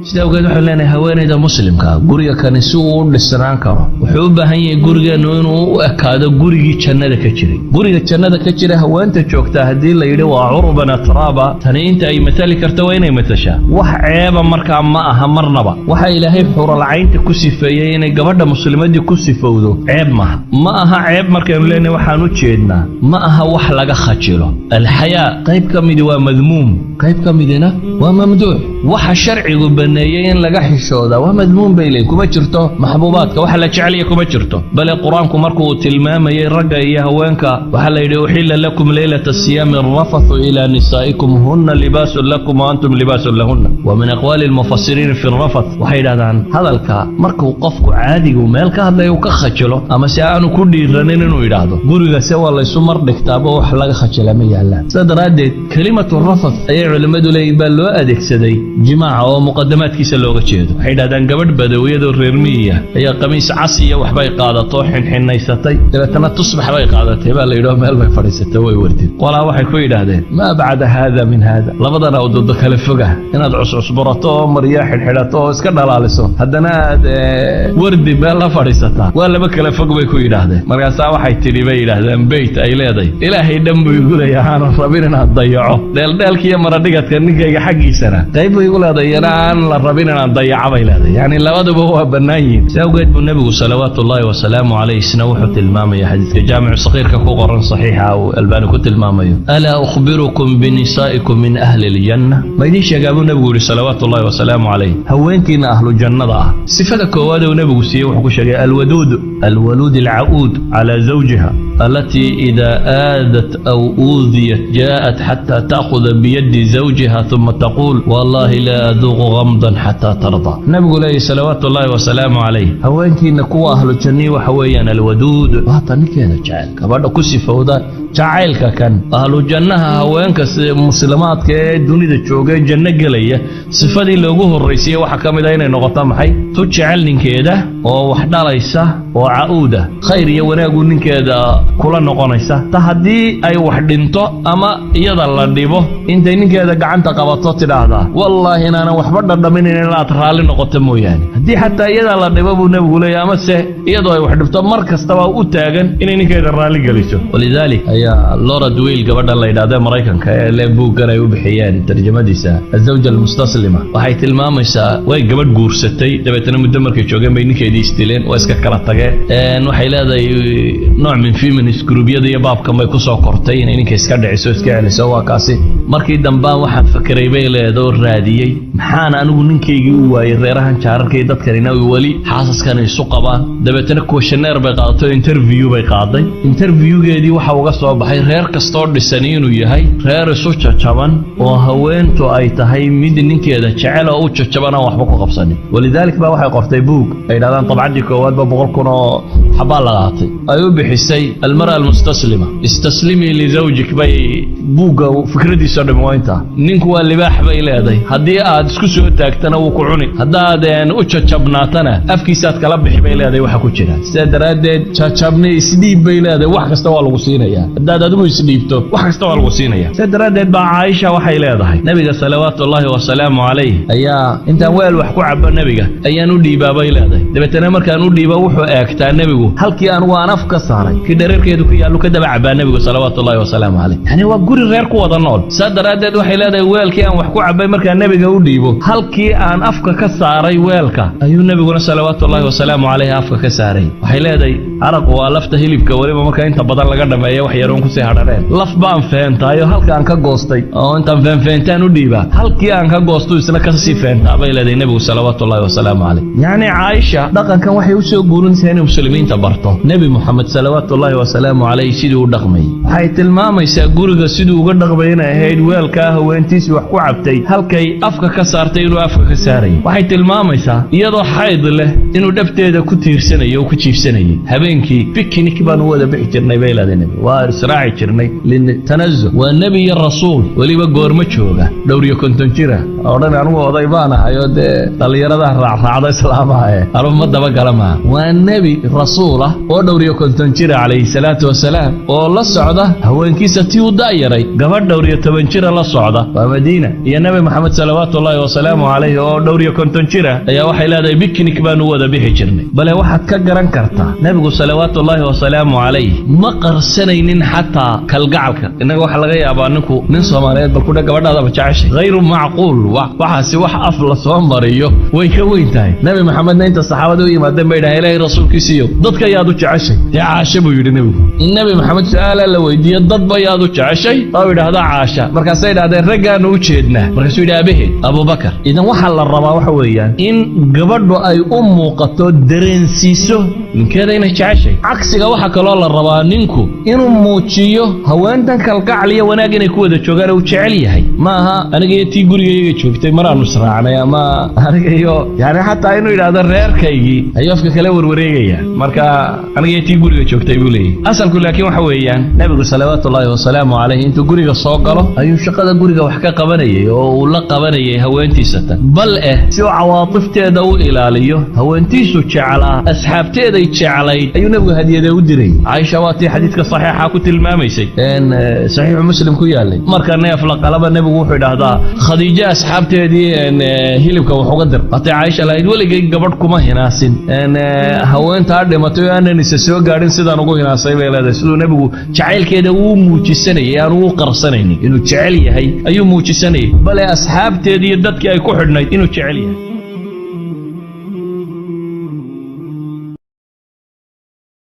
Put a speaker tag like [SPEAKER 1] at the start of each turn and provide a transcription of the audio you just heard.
[SPEAKER 1] sida awgeed waxaan leenahay haweeneyda muslimka guriga kan si uu u dhisnaan karo wuxuu u baahan yahay gurigeenu inuu u ekaado gurigii jannada ka jiray guriga jannada ka jira haweenta joogta haddii la yidhi waa curban atraaba tani inta ay matali karto waa inay matashaa wax ceeba markaa ma aha marnaba waxa ilaahay xuralcaynta ku sifeeyey inay gabadha muslimadii ku sifowdo ceeb maaha ma aha ceeb markaanu leenahay waxaan u jeednaa ma aha wax laga khajilo alxayaa qayb ka midi waa madmuum qayb ka midina waa mamduuc waxa sharcigu baneeyay in laga xishooda waa madmuum baylay kuma jirto maxbuubaadka waxa la jecel yahay kuma jirto bal quraanku markuu tilmaamayay ragga iyo haweenka waxa la yidhi uhilla lakum laylata siyami rafathu ila nisaikum hunna libasun lakum wa antum libasun lahunna wa min aqwali almufassirin fi rafath waxay yiraahdaan hadalka markuu qofku caadigu meel ka hadlayo ka khajilo ama si aanu ku dhiiranin inuu yiraahdo guriga se waa la isu mar dhigtaaba wax laga khajila ma yaalaan sadaradeed kalimatu rafath ay culimadu leeyihiin baa loo adeegsaday jimaaca oo muqaddamaadkiisa looga jeedo waxay yidhahdaan gabadh badawiyadoo reer miyiga ayaa qamiis cas iyo waxbay qaadato xinxinaysatay dabeetana tusbax bay qaadatay baa la yidhao meel bay fadhiisatay way wardeen qolaa waxay ku yidhaahdeen maa bacda haada min haada labadana awdoodo kale foga inaad cuscusburato oo maryaa xidhxidhato oo iska dhalaaliso haddana aad wardi meel la fadhiisataa waa laba kale fog bay ku yidhaahdeen markaasaa waxay tidhi bay yidhaahdeen beyt ay leedahay ilaahay dhan buu igu leeyahay aanan rabin inaad dayaco dheeldheelkiiyo maradhigadka ninkayga xaggiisana qayb buu igu leedahay yana aan la rabin inaan dayaco bay leedahay yani labaduba waa bannaan yihiin si awgeed buu nebigu salawaatullaahi wasalaamu calayh isna wuxuu tilmaamaya xadiiska jaamicu sakiirka ku qoran saxiixa uu albaani ku tilmaamayo alaa ukhbirukum binisaa'ikum min ahli aljanna ma idiin sheegaa buu nebigu yidhi salawaatullaahi wasalaamu calayh haweenkiina ahlu jannada ah sifada koowaad uu nebigu siiyey wuxuu ku sheegay alwaduud alca'uud calaa zawjiha التي إذا آذت أو أوذيت جاءت حتى تأخذ بيد زوجها ثم تقول والله لا أذوق غمضا حتى ترضى نبي عليه صلوات الله وسلامه عليه هوانكي نكو أهل الجنة وحويا الودود وهطني كذا جعل كبار كسي فوضى جعلك كان أهل الجنة هوانك مسلمات كدنيا تشوقي جنة قلية صفة لوجوه الرئيسية وحكم دينا نقطة محي تجعلني كذا ووحدة ليس وعودة خير يوناقول كذا kula noqonaysa ta hadii ay wax dhinto ama iyada la dhibo intay ninkeeda gacanta qabato tiraahdaa wallahi inaana waxba dhadhamin inaad raali noqoto mooyaan hadii xataa iyada la dhibo buu nabigu leeyahay ama se iyadoo ay wax dhibto mar kastaba u taagan inay ninkeeda raali galiso walidalik ayaa Laura Dwayne gabadha la yiraahdo Mareykanka ee leebugan ay u bixiyeen tarjumadiisa azawja almustaslima waxay tilmaamaysaa way gabadh guursatay dabeetana muddo markay joogeen bay ninkeedii istileen oo iska kala tageen waxay leedahay nooc min feminist groupyada iyo baabkan bay ku soo kortay inay ninka iska dhiciso iska celiso waa kaasi markii dambe waxaan fikiray bay leedo raadiyay maxaan anigu ninkaygii u waayay reerahan jaararkay dadkanina wali xaasaskan isu qabaan dabeetana questionnaire bay qaadato interview bay qaaday interviewgeedii waxa uga soo baxay reer kastoo dhisan inuu yahay reer isu jajaban oo haweentu ay tahay mid ninkeeda jecel oo u jajaban oo waxba ku qabsanin walidaalka baa waxay qortay book ay dhaadaan tabcadii koowaad ba 100,000 oo xabaa la qaatay ay u bixisay المرأة المستسلمة استسلمي لزوجك بي بوغا فكرتي سودم وانتا نينكو اللباح بي لهدي هدي اد اسكو سو تاغتنا و كعوني هدادن او ججبناتنا افكيساد كلا بخي بي لهدي waxa ku jira sidaradeed jajabni isdiib bay leedahay wax kasta waa lagu siinaya hadaad adigu isdiibto wax kasta waa lagu siinaya sidaradeed ba Aisha waxay leedahay nabiga salawaatullaahi wa salaamu alayhi ayaa inta weel wax ku cabo nabiga ayaan u dhiibay leedahay dabeetana markaan u dhiibo wuxuu eegtaa nabigu halkii aan waan af ka saaray reerkeedu ku yaallo ka daba cabaa nabiga salawaatullaahi wa salaamu alayhi yani waa guri reer ku wada nool sadaradeed waxay leedahay weelkii aan wax ku cabay markaa nabiga u dhiibo halkii aan afka ka saaray weelka ayuu nabiguna salawaatullaahi wa salaamu alayhi afka ka saaray waxay leedahay araq waa lafta hilibka waliba markaa inta badan laga dhameeyo wax yaroon ku sii hadhaneen laf baan feentaayo halkaan ka goostay oo intaan feentaan u dhiibaa halkii aan ka goosto isna ka sii feentaa bay leedahay nabigu salawaatullaahi wa salaamu alayhi yani Aisha dhaqankan waxay u soo guurinaysaa in muslimiinta barto nabi Muhammad salawaatullaahi wa salaamu alayhi sidoo u dhaqmay waxay tilmaamaysaa guriga sidoo uga dhaqmay inay ahayd weelka haweentiisa wax ku cabtay halkay afka ka saartay inuu afka ka saaray waxay tilmaamaysaa iyadoo xayd leh inuu dhabteeda ku tiirsanayo oo ku jiifsanayo habeenkii picnic baan wada bixi jirnay bay leedahay waa israaci jirnay lin tanazzu wa nabiy rasuul waliba goorma jooga dhowr iyo konton jira oo dhan anigu oday baan ahay oo dhalinyarada raacda islaamaha aruma daba galama waa nabi rasuul oo dhowr iyo konton jira عليه الصلاة والسلام oo la socda socda haweenkiisa tii u da'yaray gabadh dhowr iyo 10 jira la socda waa Madiina iyo Nabi Maxamed salawaatullaahi wa salaamu alayhi oo dhowr iyo 50 jira ayaa waxay leedahay biknik baan u wada bixi jirnay bale waxaad ka garan kartaa nabigu salawaatullaahi wa salaamu alayhi ma qarsanaynin xataa kalgacalka inaga waxa laga yaabaa ninku nin Soomaaliyeed bal ku dhaga gabadhaada jacayl غير معقول waxaasi wax af la soo mariyo way ka weyn tahay Nabi Maxamed inta saxaabadu u yimaadeen bay dhahay Ilaahay rasuulkiisiyo dadka yaad u jeceshay Aasha buu yiri Nabi Maxamed su'aala la weydiiyay dad ba yaad u jeceshay oo yiraahdo Aasha markaas ay dhahdeen raggaan u jeednaa markaas uu yidhaahdo Abu Bakar idan waxa la rabaa waxa weeyaan in gabadhu ay u muuqato dareensiiso ninkeeda inay jeceshay cagsiga waxa kale oo la rabaa ninku inuu muujiyo haweentan kalgacal iyo wanaag inay ku wada joogaan oo jecel yahay maaha aniga tii gurigayga joogtay maraan usraacnay ama aniga iyo yaani hatta inuu yiraahdo reerkaygii ay afka kale warwareegaya marka aniga tii guriga joogtay buu leeyahay asalku laakiin waxa weeyaan nabigu salawaatullaahi wa salaamu alayhi intuu guriga soo galo ayuu shaqada guriga wax ka qabanayay oo uu la qabanayay haweentiisa tan bal si uu cawaatifteeda u ilaaliyo haweentiisu jeclaa asxaabteeda ay jeclayd ayuu nabigu hadiyada u diray Aisha waati xadiiska saxiixa ku tilmaamaysay saxiix muslim ku yaalay marka neef la qalaba nabigu wuxuu yiraahdaa Khadiija asxaabteedii hilibka wax uga dir hata Aisha lahayd waligay gabadh kuma hinaasin haweenta dhimatay aanan isa soo gaarin sidaan ugu hinaasay bay leedahay sidoo nabigu jacaylkeeda uu muujisanayay aan uu qarsanaynin inuu jecel yahay ayuu muujisanayay bal asxaabteedii dadkii ay ku xidhnayd inuu jecel yahay